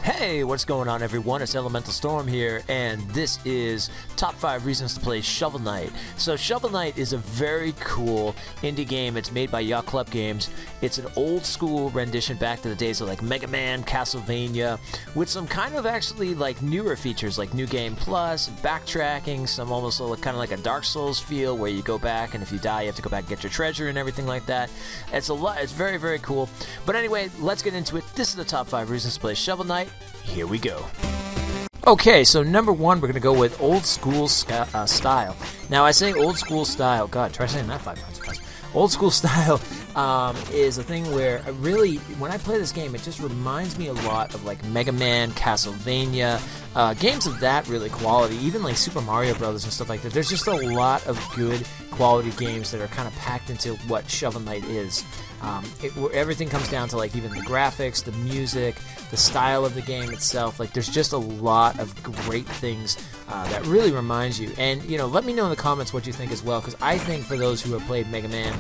Hey, what's going on everyone? It's Elemental Storm here, and this is Top 5 Reasons to Play Shovel Knight. So Shovel Knight is a very cool indie game. It's made by Yacht Club Games. It's an old school rendition back to the days of like Mega Man, Castlevania, with some kind of actually like newer features like New Game Plus, backtracking, some almost kind of like a Dark Souls feel where you go back and if you die you have to go back and get your treasure and everything like that. It's very, very cool. But anyway, let's get into it. This is the Top 5 Reasons to Play Shovel Knight. Here we go. Okay, so number one, we're going to go with old school style. Now, I say old school style. God, try saying that 5 times fast. Old school style is a thing where really, when I play this game, it just reminds me a lot of like Mega Man, Castlevania, games of that really quality, even like Super Mario Brothers and stuff like that. There's just a lot of good quality games that are kind of packed into what Shovel Knight is. Everything comes down to like even the graphics, the music, the style of the game itself. Like there's just a lot of great things that really reminds you. And you know, let me know in the comments what you think as well, because I think for those who have played Mega Man,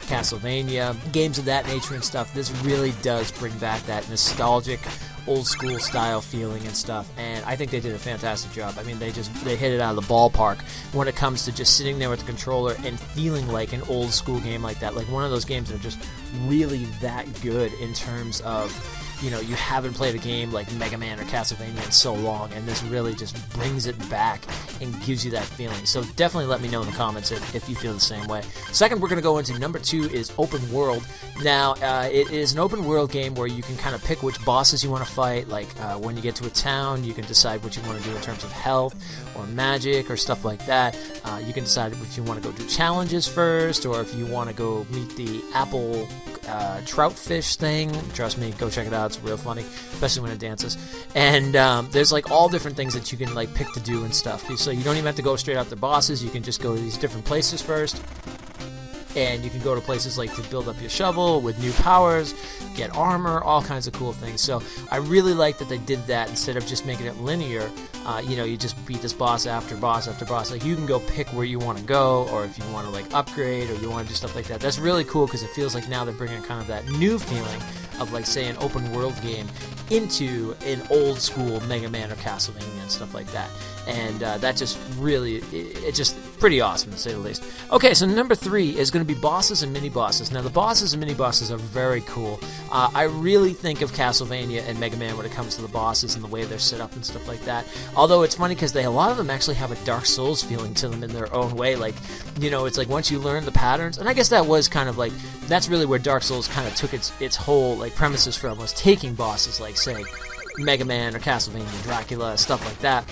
Castlevania, games of that nature and stuff, this really does bring back that nostalgic old school style feeling and stuff, and I think they did a fantastic job. I mean, they hit it out of the ballpark when it comes to just sitting there with the controller and feeling like an old school game like that, like one of those games that are just really that good in terms of, you know, you haven't played a game like Mega Man or Castlevania in so long, and this really just brings it back and gives you that feeling. So definitely let me know in the comments if you feel the same way. Second, we're going to go into number 2 is open world. Now, it is an open world game where you can kind of pick which bosses you want to fight. Like when you get to a town, you can decide what you want to do in terms of health or magic or stuff like that. You can decide if you want to go do challenges first, or if you want to go meet the apple troutfish thing. Trust me, go check it out. It's real funny, especially when it dances. And there's like all different things that you can like pick to do and stuff. So you don't even have to go straight after bosses. You can just go to these different places first. And you can go to places like to build up your shovel with new powers, get armor, all kinds of cool things. So I really like that they did that instead of just making it linear. You know, you just beat this boss after boss after boss. Like you can go pick where you want to go, or if you want to like upgrade, or you want to do stuff like that. That's really cool because it feels like now they're bringing kind of that new feeling of like, say, an open world game into an old school Mega Man or Castlevania and stuff like that. And that just really, it's just pretty awesome to say the least. Okay, so number 3 is going to be bosses and mini bosses. Now the bosses and mini bosses are very cool. I really think of Castlevania and Mega Man when it comes to the bosses and the way they're set up and stuff like that. Although it's funny because a lot of them actually have a Dark Souls feeling to them in their own way. Like, you know, it's like once you learn the patterns, and I guess that was kind of like, that's really where Dark Souls kind of took its whole like premises from, was taking bosses like, say, Mega Man or Castlevania, Dracula, stuff like that,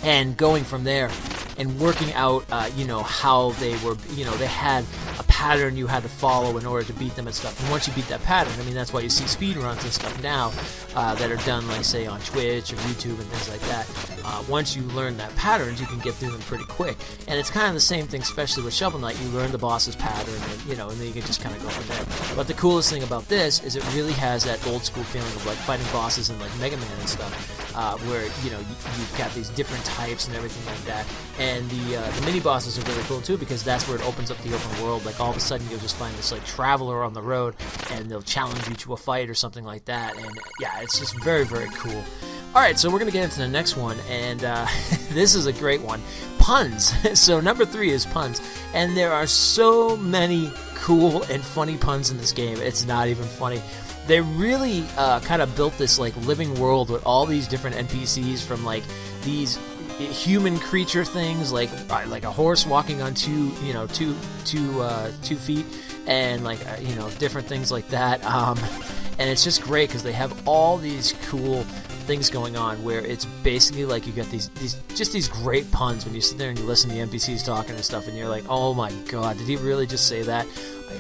and going from there and working out, you know, how they were, you know, they had a pattern you had to follow in order to beat them and stuff. And once you beat that pattern, I mean, that's why you see speedruns and stuff now that are done, like, say, on Twitch or YouTube and things like that. Once you learn that patterns, you can get through them pretty quick. And it's kind of the same thing, especially with Shovel Knight. You learn the boss's pattern, and, you know, and then you can just kind of go from there. But the coolest thing about this is it really has that old school feeling of, like, fighting bosses in, like, Mega Man and stuff, where, you know, you've got these different types and everything like that. And the mini bosses are really cool too, because that's where it opens up the open world. Like all of a sudden you'll just find this like traveler on the road, and they'll challenge you to a fight or something like that. And yeah, it's just very, very cool. Alright, so we're going to get into the next one, and this is a great one. Puns. So number 3 is puns. And there are so many cool and funny puns in this game, it's not even funny. They really kind of built this like living world with all these different NPCs, from like these human creature things, like a horse walking on two feet, and like you know, different things like that. And it's just great because they have all these cool things going on where it's basically like you get these great puns when you sit there and you listen to the NPCs talking and stuff, and you're like, oh my god, did he really just say that?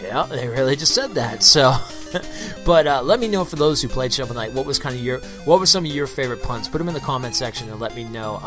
Yeah, they really just said that. So, but let me know, for those who played Shovel Knight, what were some of your favorite puns? Put them in the comment section and let me know.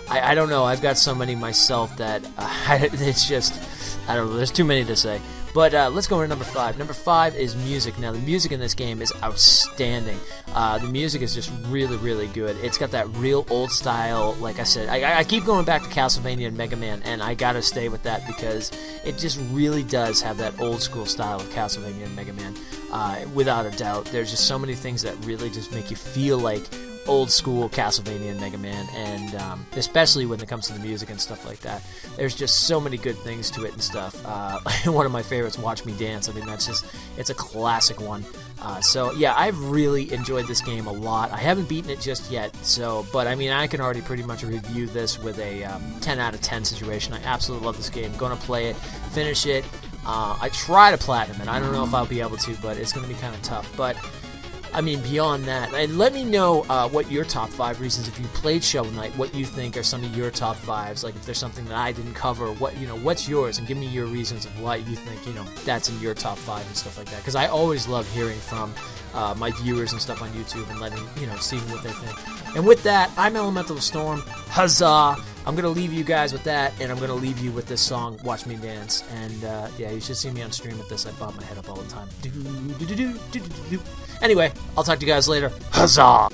I don't know. I've got so many myself that it's just, I don't know. There's too many to say. But let's go to number 5. Number 5 is music. Now, the music in this game is outstanding. The music is just really, really good. It's got that real old style, like I said. I keep going back to Castlevania and Mega Man, and I gotta stay with that because it just really does have that old school style of Castlevania and Mega Man. Without a doubt, there's just so many things that really just make you feel like old school Castlevania and Mega Man, and especially when it comes to the music and stuff like that. There's just so many good things to it and stuff. One of my favorites, Watch Me Dance. I mean, it's a classic one. So yeah, I've really enjoyed this game a lot. I haven't beaten it just yet, but I mean, I can already pretty much review this with a 10 out of 10 situation. I absolutely love this game. Gonna play it, finish it. I try to platinum it. I don't know if I'll be able to, but it's gonna be kind of tough. But I mean, beyond that, and let me know what your top 5 reasons, if you played Shovel Knight, what you think are some of your top 5s. Like, if there's something that I didn't cover, what's yours, and give me your reasons of why you think, that's in your top 5 and stuff like that. Because I always love hearing from my viewers and stuff on YouTube and letting, seeing what they think. And with that, I'm Elemental Storm. Huzzah! I'm going to leave you guys with that, and I'm going to leave you with this song, Watch Me Dance. And, yeah, you should see me on stream with this. I bob my head up all the time. Anyway, I'll talk to you guys later. Huzzah!